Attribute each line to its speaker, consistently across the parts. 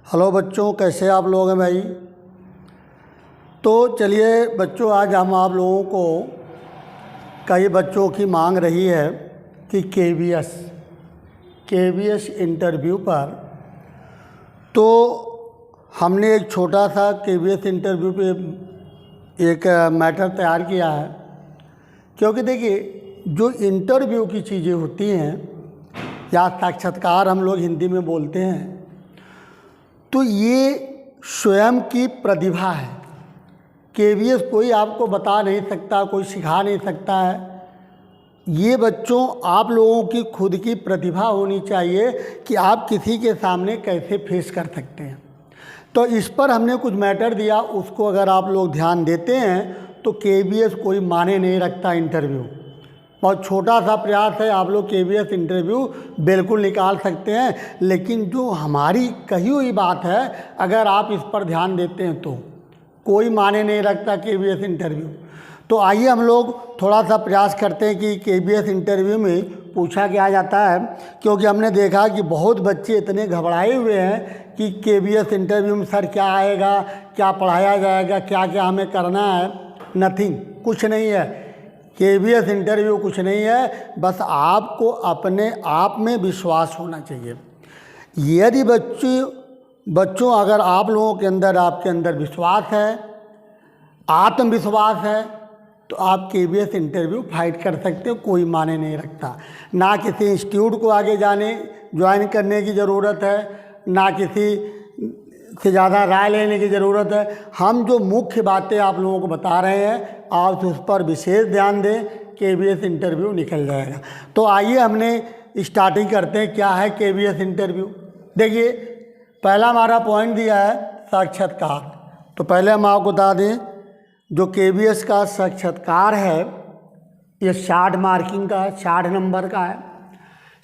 Speaker 1: Hello बच्चों, कैसे आप लोग हैं भाई। तो चलिए बच्चों, आज हम आप लोगों को कई बच्चों की मांग रही है कि केवीएस इंटरव्यू पर, तो हमने एक छोटा सा केवीएस इंटरव्यू पे एक मैटर तैयार किया है। क्योंकि देखिए, जो इंटरव्यू की चीज़ें होती हैं या साक्षात्कार हम लोग हिंदी में बोलते हैं, तो ये स्वयं की प्रतिभा है। केवीएस कोई आपको बता नहीं सकता, कोई सिखा नहीं सकता है। ये बच्चों आप लोगों की खुद की प्रतिभा होनी चाहिए कि आप किसी के सामने कैसे फेस कर सकते हैं। तो इस पर हमने कुछ मैटर दिया, उसको अगर आप लोग ध्यान देते हैं तो केवीएस कोई माने नहीं रखता इंटरव्यू। बहुत छोटा सा प्रयास है, आप लोग केवीएस इंटरव्यू बिल्कुल निकाल सकते हैं। लेकिन जो हमारी कही हुई बात है, अगर आप इस पर ध्यान देते हैं तो कोई माने नहीं रखता केवीएस इंटरव्यू। तो आइए हम लोग थोड़ा सा प्रयास करते हैं कि केवीएस इंटरव्यू में पूछा क्या जाता है। क्योंकि हमने देखा कि बहुत बच्चे इतने घबराए हुए हैं कि केवीएस इंटरव्यू में सर क्या आएगा, क्या पढ़ाया जाएगा, क्या क्या हमें करना है। नथिंग, कुछ नहीं है। केवीएस इंटरव्यू कुछ नहीं है, बस आपको अपने आप में विश्वास होना चाहिए। यदि बच्चों अगर आप लोगों के अंदर, आपके अंदर विश्वास है, आत्मविश्वास है, तो आप केवीएस इंटरव्यू फाइट कर सकते हो, कोई माने नहीं रखता। ना किसी इंस्टीट्यूट को आगे ज्वाइन करने की ज़रूरत है, ना किसी से ज़्यादा राय लेने की ज़रूरत है। हम जो मुख्य बातें आप लोगों को बता रहे हैं, आप उस पर विशेष ध्यान दें, केवीएस इंटरव्यू निकल जाएगा। तो आइए हमने स्टार्टिंग करते हैं, क्या है केवीएस इंटरव्यू। देखिए, पहला हमारा पॉइंट दिया है साक्षात्कार। तो पहले हम आपको बता दें, जो केवीएस का साक्षात्कार है ये 60 मार्किंग का है, 60 नंबर का है।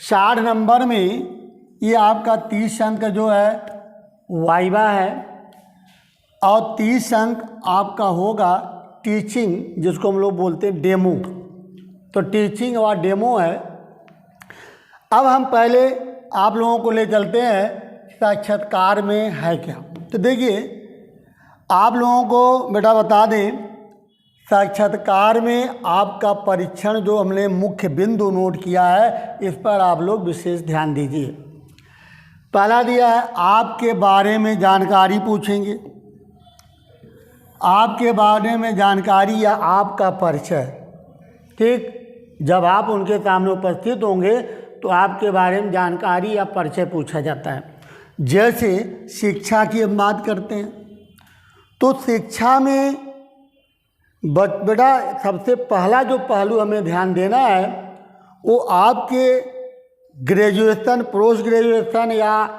Speaker 1: 60 नंबर में ये आपका 30 अंक जो है वाइवा है, और 30 अंक आपका होगा टीचिंग, जिसको हम लोग बोलते हैं डेमो। तो टीचिंग और डेमो है। अब हम पहले आप लोगों को ले चलते हैं साक्षात्कार में है क्या। तो देखिए, आप लोगों को बेटा बता दें, साक्षात्कार में आपका परीक्षण जो हमने मुख्य बिंदु नोट किया है, इस पर आप लोग विशेष ध्यान दीजिए। पहला दिया है आपके बारे में जानकारी पूछेंगे, आपके बारे में जानकारी या आपका परिचय। ठीक, जब आप उनके सामने उपस्थित होंगे तो आपके बारे में जानकारी या परिचय पूछा जाता है। जैसे शिक्षा की हम बात करते हैं, तो शिक्षा में बेटा सबसे पहला जो पहलू हमें ध्यान देना है, वो आपके ग्रेजुएशन, पोस्ट ग्रेजुएशन या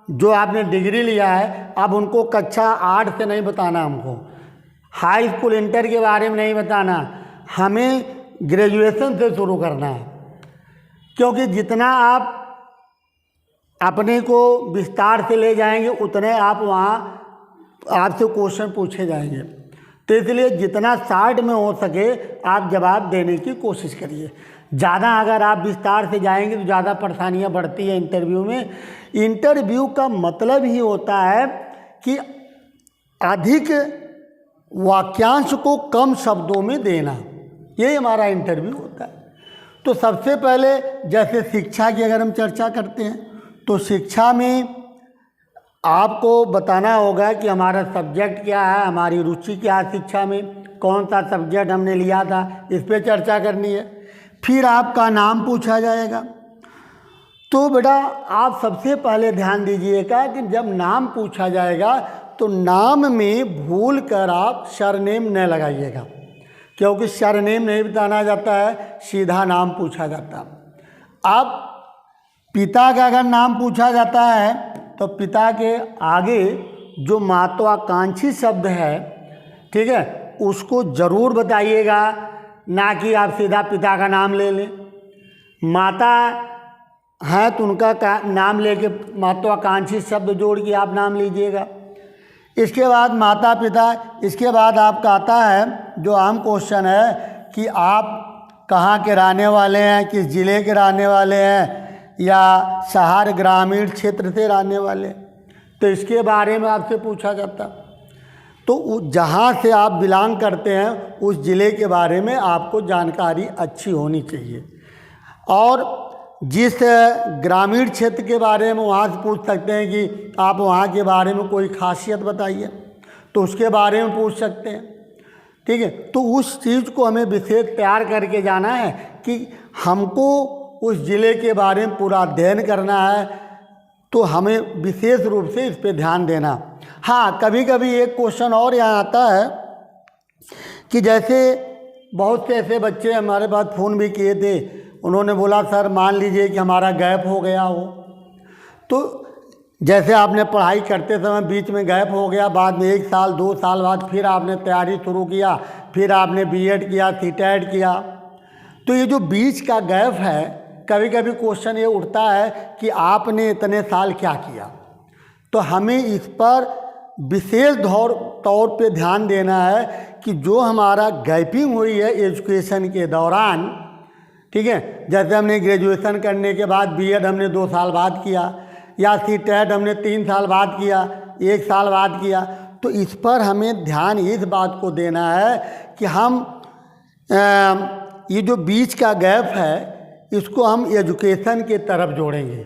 Speaker 1: जो आपने डिग्री लिया है, अब उनको कक्षा 8 से नहीं बताना, हमको हाई स्कूल इंटर के बारे में नहीं बताना, हमें ग्रेजुएशन से शुरू करना है। क्योंकि जितना आप अपने को विस्तार से ले जाएंगे, उतने आप वहाँ आपसे क्वेश्चन पूछे जाएंगे। तो इसलिए जितना शॉर्ट में हो सके आप जवाब देने की कोशिश करिए। ज़्यादा अगर आप विस्तार से जाएंगे तो ज़्यादा परेशानियाँ बढ़ती है इंटरव्यू में। इंटरव्यू का मतलब ही होता है कि अधिक वाक्यांश को कम शब्दों में देना, यही हमारा इंटरव्यू होता है। तो सबसे पहले जैसे शिक्षा की अगर हम चर्चा करते हैं, तो शिक्षा में आपको बताना होगा कि हमारा सब्जेक्ट क्या है, हमारी रुचि क्या है, शिक्षा में कौन सा सब्जेक्ट हमने लिया था, इस पर चर्चा करनी है। फिर आपका नाम पूछा जाएगा। तो बेटा आप सबसे पहले ध्यान दीजिएगा कि जब नाम पूछा जाएगा तो नाम में भूल कर आप सरनेम न लगाइएगा, क्योंकि सरनेम नहीं बताना जाता है, सीधा नाम पूछा जाता है। अब पिता का अगर नाम पूछा जाता है तो पिता के आगे जो महत्वाकांक्षी शब्द है, ठीक है, उसको ज़रूर बताइएगा, ना कि आप सीधा पिता का नाम ले लें। माता हैं तो उनका नाम लेके महत्वाकांक्षी शब्द जोड़ के आप नाम लीजिएगा। इसके बाद माता पिता, इसके बाद आपका आता है जो आम क्वेश्चन है कि आप कहाँ के रहने वाले हैं, किस ज़िले के रहने वाले हैं, या शहर ग्रामीण क्षेत्र से रहने वाले। तो इसके बारे में आपसे पूछा जाता। तो जहाँ से आप बिलोंग करते हैं उस ज़िले के बारे में आपको जानकारी अच्छी होनी चाहिए। और जिस ग्रामीण क्षेत्र के बारे में वहाँ से पूछ सकते हैं कि आप वहाँ के बारे में कोई खासियत बताइए, तो उसके बारे में पूछ सकते हैं। ठीक है, तो उस चीज़ को हमें विशेष तैयार करके जाना है कि हमको उस ज़िले के बारे में पूरा अध्ययन करना है, तो हमें विशेष रूप से इस पे ध्यान देना। हाँ, कभी कभी एक क्वेश्चन और यहाँ आता है कि जैसे बहुत से ऐसे बच्चे हमारे पास फ़ोन भी किए थे, उन्होंने बोला सर मान लीजिए कि हमारा गैप हो गया हो, तो जैसे आपने पढ़ाई करते समय बीच में गैप हो गया, बाद में 1 साल 2 साल बाद फिर आपने तैयारी शुरू किया, फिर आपने बीएड किया, सीटेट किया, तो ये जो बीच का गैप है, कभी कभी क्वेश्चन ये उठता है कि आपने इतने साल क्या किया। तो हमें इस पर विशेष तौर पे ध्यान देना है कि जो हमारा गैपिंग हुई है एजुकेशन के दौरान, ठीक है, जैसे हमने ग्रेजुएशन करने के बाद बीएड हमने 2 साल बाद किया, या सीटेट हमने 3 साल बाद किया, 1 साल बाद किया, तो इस पर हमें ध्यान इस बात को देना है कि हम ये जो बीच का गैप है इसको हम एजुकेशन के तरफ जोड़ेंगे।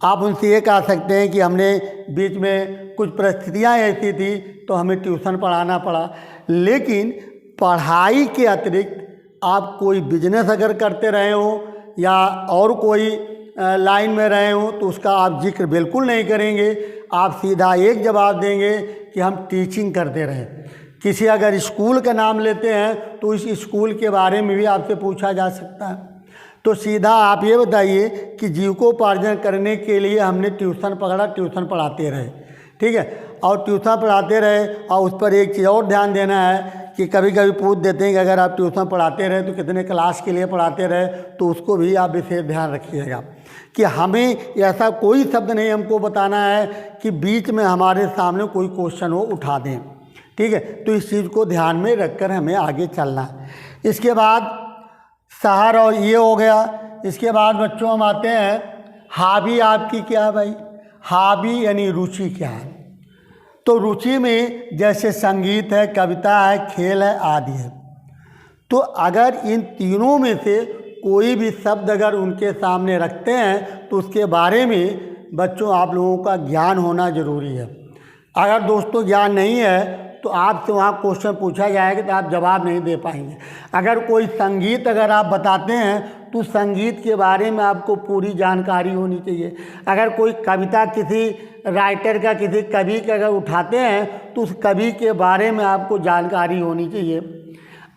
Speaker 1: आप उनसे ये कह सकते हैं कि हमने बीच में कुछ परिस्थितियाँ ऐसी थी तो हमें ट्यूशन पढ़ाना पड़ा, लेकिन पढ़ाई के अतिरिक्त आप कोई बिजनेस अगर करते रहे हो या और कोई लाइन में रहे हो तो उसका आप जिक्र बिल्कुल नहीं करेंगे। आप सीधा एक जवाब देंगे कि हम टीचिंग करते रहे। किसी अगर स्कूल का नाम लेते हैं तो इस स्कूल के बारे में भी आपसे पूछा जा सकता है। तो सीधा आप ये बताइए कि जीविकोपार्जन करने के लिए हमने ट्यूशन पकड़ा, ट्यूशन पढ़ाते रहे, ठीक है, और ट्यूशन पढ़ाते रहे। और उस पर एक चीज़ और ध्यान देना है कि कभी कभी पूछ देते हैं कि अगर आप ट्यूशन पढ़ाते रहे तो कितने क्लास के लिए पढ़ाते रहे, तो उसको भी आप विशेष ध्यान रखिएगा कि हमें ऐसा कोई शब्द नहीं हमको बताना है कि बीच में हमारे सामने कोई क्वेश्चन हो उठा दें, ठीक है। तो इस चीज़ को ध्यान में रखकर हमें आगे चलना है। इसके बाद शहर और ये हो गया। इसके बाद बच्चों हम आते हैं हॉबी आपकी क्या है भाई। हॉबी यानी रुचि क्या है। तो रुचि में जैसे संगीत है, कविता है, खेल है आदि है। तो अगर इन तीनों में से कोई भी शब्द अगर उनके सामने रखते हैं तो उसके बारे में बच्चों आप लोगों का ज्ञान होना ज़रूरी है। अगर दोस्तों ज्ञान नहीं है तो आपसे वहाँ क्वेश्चन पूछा जाएगा तो आप जवाब नहीं दे पाएंगे। अगर कोई संगीत अगर आप बताते हैं तो संगीत के बारे में आपको पूरी जानकारी होनी चाहिए। अगर कोई कविता किसी राइटर का, किसी कवि का अगर उठाते हैं तो उस कवि के बारे में आपको जानकारी होनी चाहिए।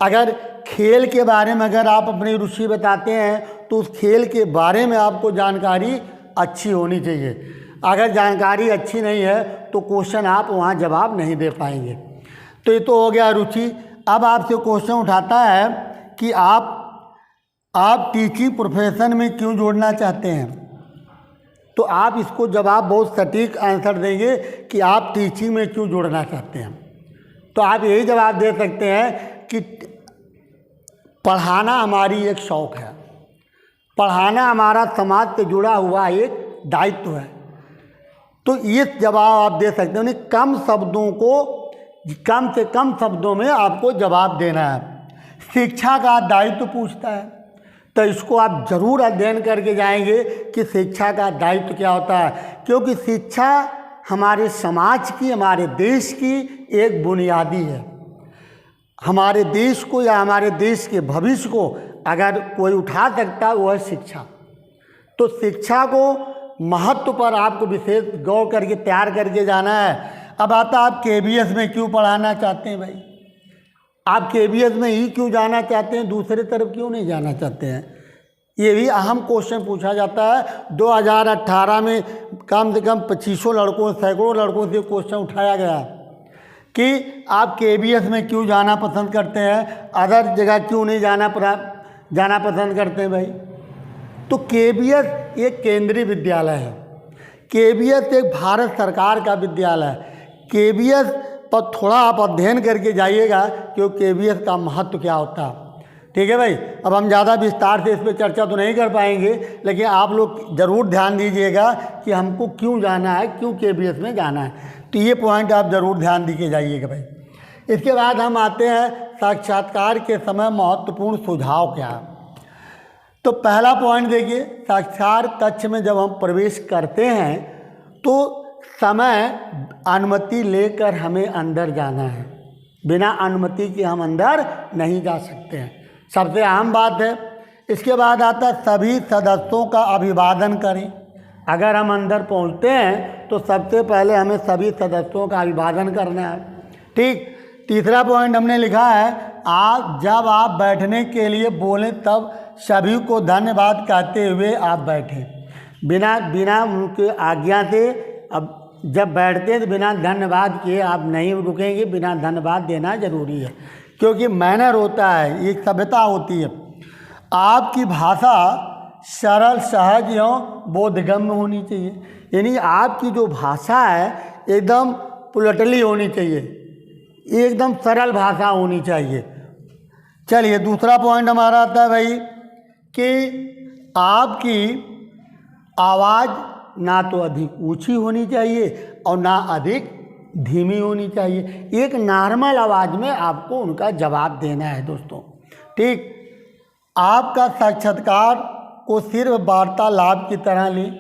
Speaker 1: अगर खेल के बारे में अगर आप अपनी रुचि बताते हैं तो उस खेल के बारे में आपको जानकारी अच्छी होनी चाहिए। अगर जानकारी अच्छी नहीं है तो क्वेश्चन आप वहाँ जवाब नहीं दे पाएंगे। तो ये तो हो गया रुचि। अब आपसे क्वेश्चन उठाता है कि आप टीचिंग प्रोफेशन में क्यों जोड़ना चाहते हैं। तो आप इसको जवाब बहुत सटीक आंसर देंगे कि आप टीचिंग में क्यों जोड़ना चाहते हैं। तो आप यही जवाब दे सकते हैं कि पढ़ाना हमारी एक शौक़ है, पढ़ाना हमारा समाज से जुड़ा हुआ एक दायित्व है। तो ये जवाब आप दे सकते हैं। कम शब्दों को कम से कम शब्दों में आपको जवाब देना है। शिक्षा का दायित्व पूछता है तो इसको आप ज़रूर अध्ययन करके जाएंगे कि शिक्षा का दायित्व क्या होता है, क्योंकि शिक्षा हमारे समाज की, हमारे देश की एक बुनियादी है। हमारे देश को या हमारे देश के भविष्य को अगर कोई उठा सकता है वो है शिक्षा। तो शिक्षा को महत्व पर आपको विशेष गौर करके तैयार करके जाना है। अब आता आप केबीएस में क्यों पढ़ाना चाहते हैं भाई। आप केबीएस में ही क्यों जाना चाहते हैं, दूसरे तरफ क्यों नहीं जाना चाहते हैं। ये भी अहम क्वेश्चन पूछा जाता है। 2018 में कम से कम 25 लड़कों, सैकड़ों लड़कों से क्वेश्चन उठाया गया कि आप केबीएस में क्यों जाना पसंद करते हैं, अदर जगह क्यों नहीं जाना पसंद करते हैं भाई। तो केबीएस एक केंद्रीय विद्यालय है। केबीएस एक भारत सरकार का विद्यालय है। केबीएस पर थोड़ा आप अध्ययन करके जाइएगा कि केबीएस का महत्व क्या होता है। ठीक है भाई। अब हम ज़्यादा विस्तार से इस पर चर्चा तो नहीं कर पाएंगे, लेकिन आप लोग ज़रूर ध्यान दीजिएगा कि हमको क्यों जाना है, क्यों KBS में जाना है, तो ये पॉइंट आप ज़रूर ध्यान दीजिए जाइएगा भाई। इसके बाद हम आते हैं साक्षात्कार के समय महत्वपूर्ण सुझाव क्या है। तो पहला पॉइंट देखिए, साक्षात्कार कक्ष में जब हम प्रवेश करते हैं तो समय अनुमति लेकर हमें अंदर जाना है, बिना अनुमति के हम अंदर नहीं जा सकते हैं, सबसे अहम बात है। इसके बाद आता है सभी सदस्यों का अभिवादन करें। अगर हम अंदर पहुंचते हैं तो सबसे पहले हमें सभी सदस्यों का अभिवादन करना है, ठीक। तीसरा पॉइंट हमने लिखा है, जब आप बैठने के लिए बोलें तब सभी को धन्यवाद कहते हुए आप बैठें। बिना उनके आज्ञा से अब जब बैठते हैं तो बिना धन्यवाद किए आप नहीं रुकेंगे, बिना धन्यवाद देना जरूरी है, क्योंकि मैनर होता है, एक सभ्यता होती है। आपकी भाषा सरल, सहज एवं बोधगम्य होनी चाहिए, यानी आपकी जो भाषा है एकदम पुलटली होनी चाहिए, एकदम सरल भाषा होनी चाहिए। चलिए दूसरा पॉइंट हमारा आता है भाई कि आपकी आवाज़ ना तो अधिक ऊंची होनी चाहिए और ना अधिक धीमी होनी चाहिए, एक नॉर्मल आवाज़ में आपको उनका जवाब देना है दोस्तों, ठीक। आपका साक्षात्कार को सिर्फ वार्तालाप की तरह लें,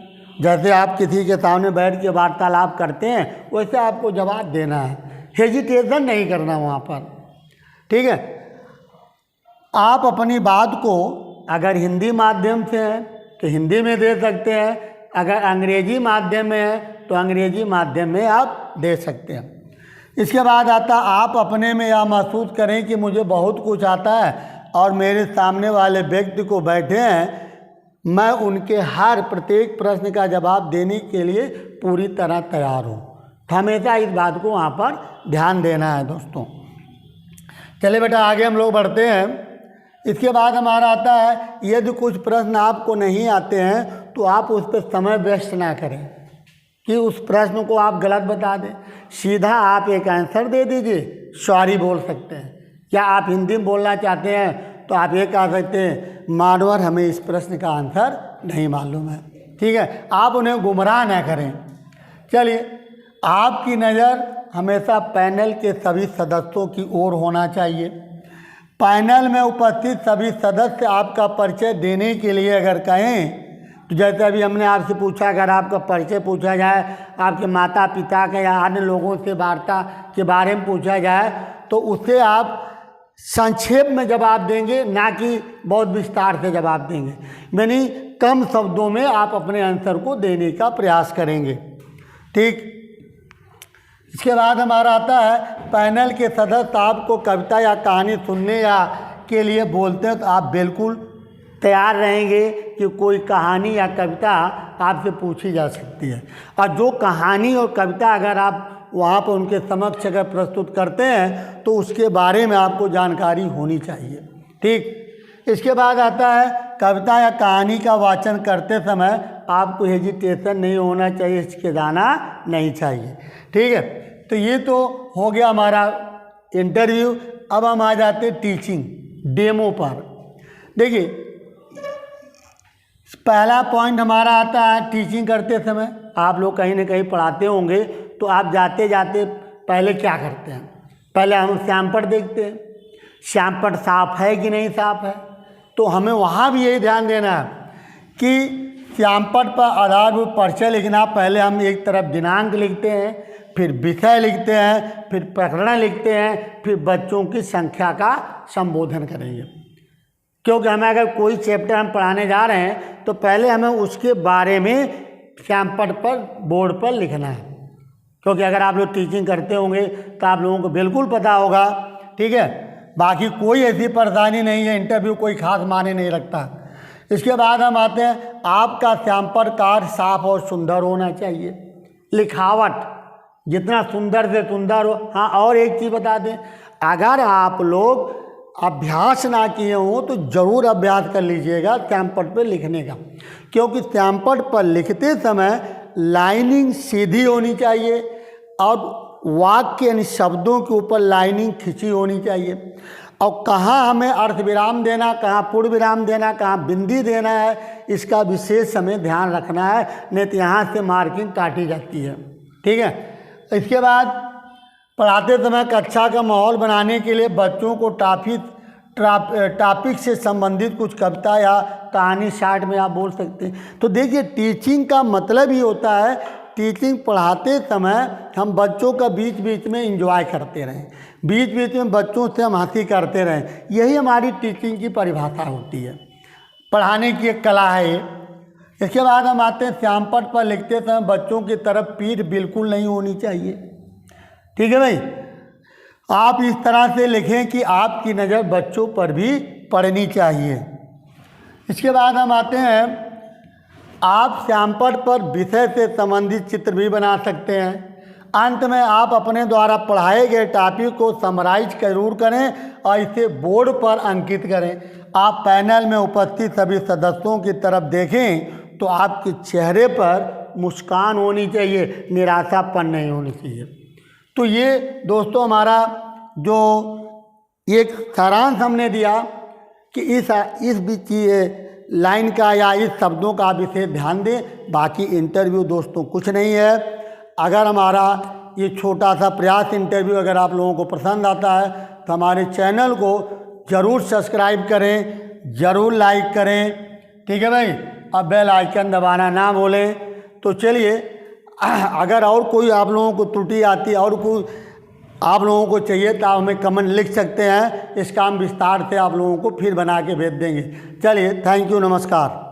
Speaker 1: जैसे आप किसी के सामने बैठ के वार्तालाप करते हैं वैसे आपको जवाब देना है, हेजिटेशन नहीं करना वहाँ पर, ठीक है। आप अपनी बात को अगर हिंदी माध्यम से है तो हिंदी में दे सकते हैं, अगर अंग्रेजी माध्यम में है तो अंग्रेजी माध्यम में आप दे सकते हैं। इसके बाद आता आप अपने में यह महसूस करें कि मुझे बहुत कुछ आता है और मेरे सामने वाले व्यक्ति को बैठे हैं, मैं उनके हर प्रत्येक प्रश्न का जवाब देने के लिए पूरी तरह तैयार हूँ। हमेशा इस बात को वहाँ पर ध्यान देना है दोस्तों। चलिए बेटा आगे हम लोग बढ़ते हैं। इसके बाद हमारा आता है, यदि कुछ प्रश्न आपको नहीं आते हैं तो आप उस पर समय वेस्ट ना करें कि उस प्रश्न को आप गलत बता दें, सीधा आप एक आंसर दे दीजिए, सॉरी बोल सकते हैं, या आप हिंदी में बोलना चाहते हैं तो आप ये कह सकते हैं, मानवर हमें इस प्रश्न का आंसर नहीं मालूम है, ठीक है। आप उन्हें गुमराह ना करें। चलिए, आपकी नज़र हमेशा पैनल के सभी सदस्यों की ओर होना चाहिए। पैनल में उपस्थित सभी सदस्य आपका परिचय देने के लिए अगर कहें तो जैसे अभी हमने आपसे पूछा, अगर आपका परिचय पूछा जाए, आपके माता पिता का या अन्य लोगों से वार्ता के बारे में पूछा जाए तो उसे आप संक्षेप में जवाब देंगे, ना कि बहुत विस्तार से जवाब देंगे, यानी कम शब्दों में आप अपने आंसर को देने का प्रयास करेंगे, ठीक। इसके बाद हमारा आता है, पैनल के सदस्य आपको कविता या कहानी सुनने या के लिए बोलते हैं तो आप बिल्कुल तैयार रहेंगे कि कोई कहानी या कविता आपसे पूछी जा सकती है, और जो कहानी और कविता अगर आप वहाँ पर उनके समक्ष अगर प्रस्तुत करते हैं तो उसके बारे में आपको जानकारी होनी चाहिए, ठीक। इसके बाद आता है, कविता या कहानी का वाचन करते समय आपको हेजिटेशन नहीं होना चाहिए, हिचकिचाना नहीं चाहिए, ठीक है। तो ये तो हो गया हमारा इंटरव्यू। अब हम आ जाते टीचिंग डेमो पर। देखिए, पहला पॉइंट हमारा आता है, टीचिंग करते समय आप लोग कहीं ना कहीं पढ़ाते होंगे तो आप जाते जाते पहले क्या करते हैं, पहले हम श्यामपट देखते हैं, श्यामपट साफ है कि नहीं साफ है, तो हमें वहाँ भी यही ध्यान देना है कि श्यामपट पर आधारभूत परिचय लिखना। पहले हम एक तरफ दिनांक लिखते हैं, फिर विषय लिखते हैं, फिर प्रकरण लिखते हैं, फिर बच्चों की संख्या का संबोधन करेंगे, क्योंकि हमें अगर कोई चैप्टर हम पढ़ाने जा रहे हैं तो पहले हमें उसके बारे में श्यामपट पर बोर्ड पर लिखना है, क्योंकि अगर आप लोग टीचिंग करते होंगे तो आप लोगों को बिल्कुल पता होगा, ठीक है। बाकी कोई ऐसी परेशानी नहीं है, इंटरव्यू कोई खास माने नहीं रखता। इसके बाद हम आते हैं, आपका श्यामपट कार्ड साफ और सुंदर होना चाहिए, लिखावट जितना सुंदर से सुंदर हो। हाँ, और एक चीज़ बता दें, अगर आप लोग अभ्यास ना किए हों तो ज़रूर अभ्यास कर लीजिएगा श्यामपट पर लिखने का, क्योंकि श्यामपट पर लिखते समय लाइनिंग सीधी होनी चाहिए और वाक्य यानी शब्दों के ऊपर लाइनिंग खिंची होनी चाहिए। और कहाँ हमें अर्थ विराम देना, कहाँ पूर्ण विराम देना, कहाँ बिंदी देना है, इसका विशेष हमें ध्यान रखना है, नहीं तो यहाँ से मार्किंग काटी जाती है। ठीक है। इसके बाद पढ़ाते समय कक्षा का माहौल बनाने के लिए बच्चों को टॉपिक से संबंधित कुछ कविता या कहानी शार्ट में आप बोल सकते हैं। तो देखिए, टीचिंग का मतलब ही होता है, टीचिंग पढ़ाते समय हम बच्चों का बीच बीच में एंजॉय करते रहें, बीच बीच में बच्चों से हम हंसी करते रहें, यही हमारी टीचिंग की परिभाषा होती है, पढ़ाने की एक कला है ये। इसके बाद हम आते हैं श्यामपट्ट पर लिखते समय बच्चों की तरफ पीठ बिल्कुल नहीं होनी चाहिए। ठीक है भाई, आप इस तरह से लिखें कि आपकी नज़र बच्चों पर भी पड़नी चाहिए। इसके बाद हम आते हैं, आप श्यामपट्ट पर विषय से संबंधित चित्र भी बना सकते हैं। अंत में आप अपने द्वारा पढ़ाए गए टॉपिक को समराइज जरूर करें और इसे बोर्ड पर अंकित करें। आप पैनल में उपस्थित सभी सदस्यों की तरफ देखें तो आपके चेहरे पर मुस्कान होनी चाहिए, निराशापन नहीं होनी चाहिए। तो ये दोस्तों हमारा जो एक सारांश हमने दिया कि इस बीच लाइन का या इस शब्दों का आप इसे ध्यान दें। बाकी इंटरव्यू दोस्तों कुछ नहीं है। अगर हमारा ये छोटा सा प्रयास इंटरव्यू अगर आप लोगों को पसंद आता है तो हमारे चैनल को ज़रूर सब्सक्राइब करें, ज़रूर लाइक करें। ठीक है भाई, अब बेल आइकन दबाना ना भूलें। तो चलिए, अगर और कोई आप लोगों को त्रुटि आती है और कोई आप लोगों को चाहिए तो आप हमें कमेंट लिख सकते हैं, इसका हम विस्तार से आप लोगों को फिर बना के भेज देंगे। चलिए, थैंक यू, नमस्कार।